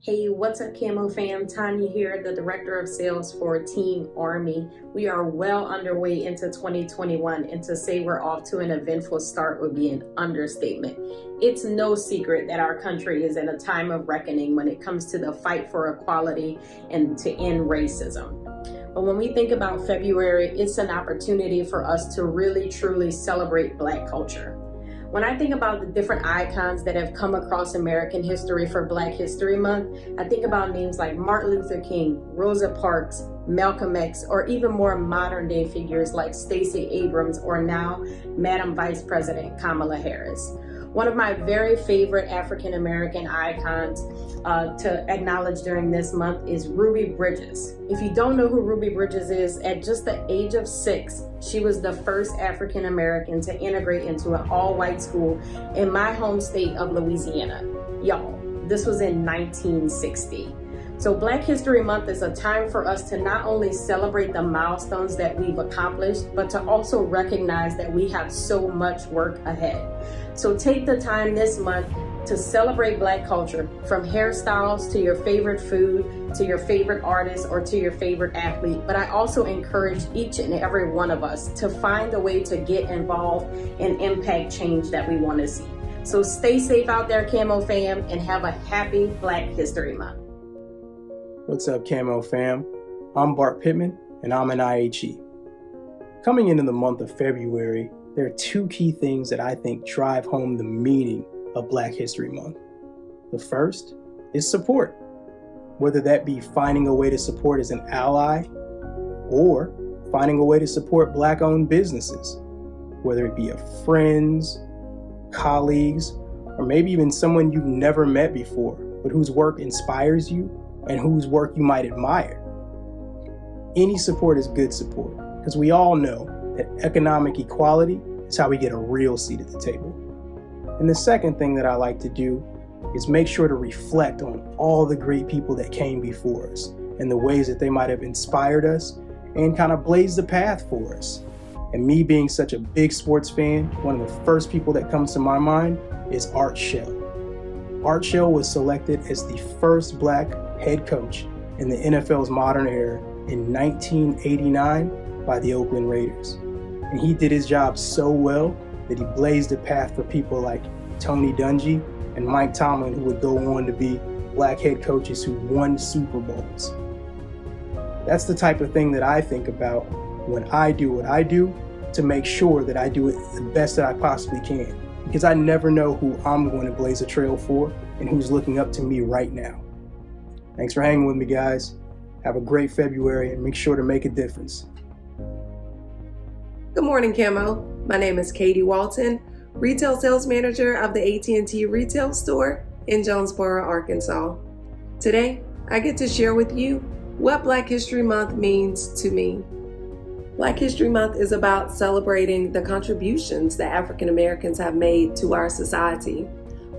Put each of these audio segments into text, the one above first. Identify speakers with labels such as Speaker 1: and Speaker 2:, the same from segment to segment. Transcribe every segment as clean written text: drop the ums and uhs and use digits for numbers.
Speaker 1: Hey, what's up, Camo fam? Tanya here, the Director of Sales for Team Army. We are well underway into 2021, and to say we're off to an eventful start would be an understatement. It's no secret that our country is in a time of reckoning when it comes to the fight for equality and to end racism. But when we think about February, it's an opportunity for us to really truly celebrate Black culture. When I think about the different icons that have come across American history for Black History Month, I think about names like Martin Luther King, Rosa Parks, Malcolm X, or even more modern day figures like Stacey Abrams or now Madam Vice President Kamala Harris. One of my very favorite African American icons to acknowledge during this month is Ruby Bridges. If you don't know who Ruby Bridges is, at just the age of 6, she was the first African American to integrate into an all-white school in my home state of Louisiana. Y'all, this was in 1960. So Black History Month is a time for us to not only celebrate the milestones that we've accomplished, but to also recognize that we have so much work ahead. So take the time this month to celebrate Black culture, from hairstyles to your favorite food, to your favorite artist, or to your favorite athlete. But I also encourage each and every one of us to find a way to get involved and impact change that we want to see. So stay safe out there, Camo fam, and have a happy Black History Month.
Speaker 2: What's up, Camo fam? I'm Bart Pitman, and I'm an IHE. Coming into the month of February, there are two key things that I think drive home the meaning of Black History Month. The first is support, whether that be finding a way to support as an ally or finding a way to support Black-owned businesses, whether it be of friends, colleagues, or maybe even someone you've never met before, but whose work inspires you and whose work you might admire. Any support is good support, because we all know that economic equality is how we get a real seat at the table. And the second thing that I like to do is make sure to reflect on all the great people that came before us and the ways that they might have inspired us and kind of blazed the path for us. And me being such a big sports fan, one of the first people that comes to my mind is Art Shell. Art Shell was selected as the first Black head coach in the NFL's modern era in 1989 by the Oakland Raiders. And he did his job so well that he blazed a path for people like Tony Dungy and Mike Tomlin, who would go on to be Black head coaches who won Super Bowls. That's the type of thing that I think about when I do what I do, to make sure that I do it the best that I possibly can, because I never know who I'm going to blaze a trail for and who's looking up to me right now. Thanks for hanging with me, guys. Have a great February and make sure to make a difference.
Speaker 3: Good morning, Camo. My name is Katie Walton, Retail Sales Manager of the AT&T Retail Store in Jonesboro, Arkansas. Today, I get to share with you what Black History Month means to me. Black History Month is about celebrating the contributions that African Americans have made to our society.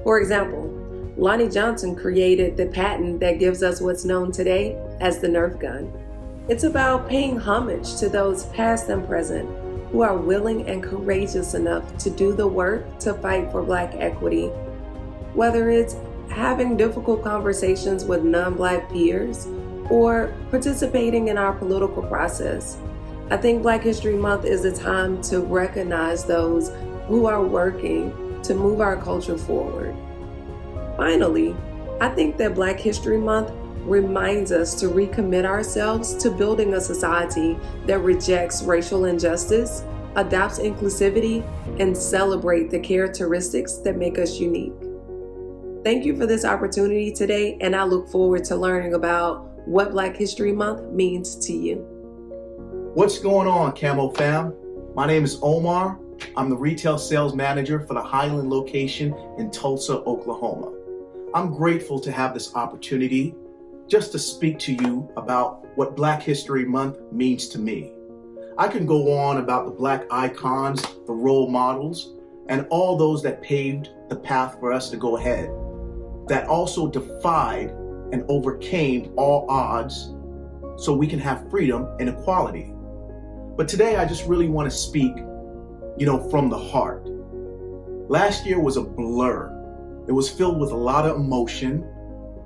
Speaker 3: For example, Lonnie Johnson created the patent that gives us what's known today as the Nerf gun. It's about paying homage to those past and present who are willing and courageous enough to do the work to fight for Black equity. Whether it's having difficult conversations with non-Black peers or participating in our political process, I think Black History Month is a time to recognize those who are working to move our culture forward. Finally, I think that Black History Month reminds us to recommit ourselves to building a society that rejects racial injustice, adopts inclusivity, and celebrate the characteristics that make us unique. Thank you for this opportunity today, and I look forward to learning about what Black History Month means to you.
Speaker 4: What's going on, Camo fam? My name is Omar. I'm the Retail Sales Manager for the Highland location in Tulsa, Oklahoma. I'm grateful to have this opportunity just to speak to you about what Black History Month means to me. I can go on about the Black icons, the role models, and all those that paved the path for us to go ahead, that also defied and overcame all odds so we can have freedom and equality. But today I just really want to speak, from the heart. Last year was a blur. It was filled with a lot of emotion,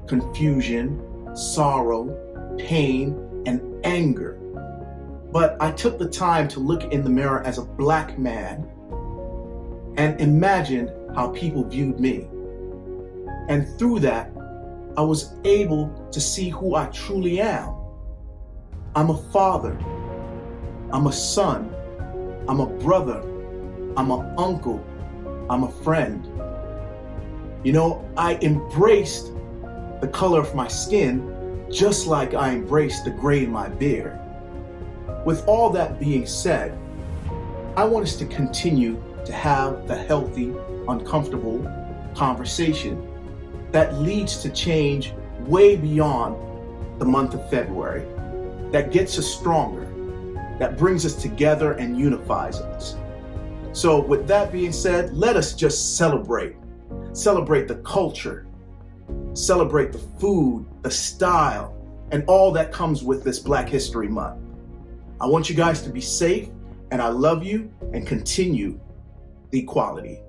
Speaker 4: confusion, sorrow, pain, and anger. But I took the time to look in the mirror as a Black man and imagined how people viewed me. And through that, I was able to see who I truly am. I'm a father, I'm a son, I'm a brother, I'm an uncle, I'm a friend. You know, I embraced the color of my skin just like I embraced the gray in my beard. With all that being said, I want us to continue to have the healthy, uncomfortable conversation that leads to change way beyond the month of February, that gets us stronger, that brings us together and unifies us. So with that being said, let us just celebrate the culture, celebrate the food, the style, and all that comes with this Black History Month. I want you guys to be safe, and I love you, and continue the equality.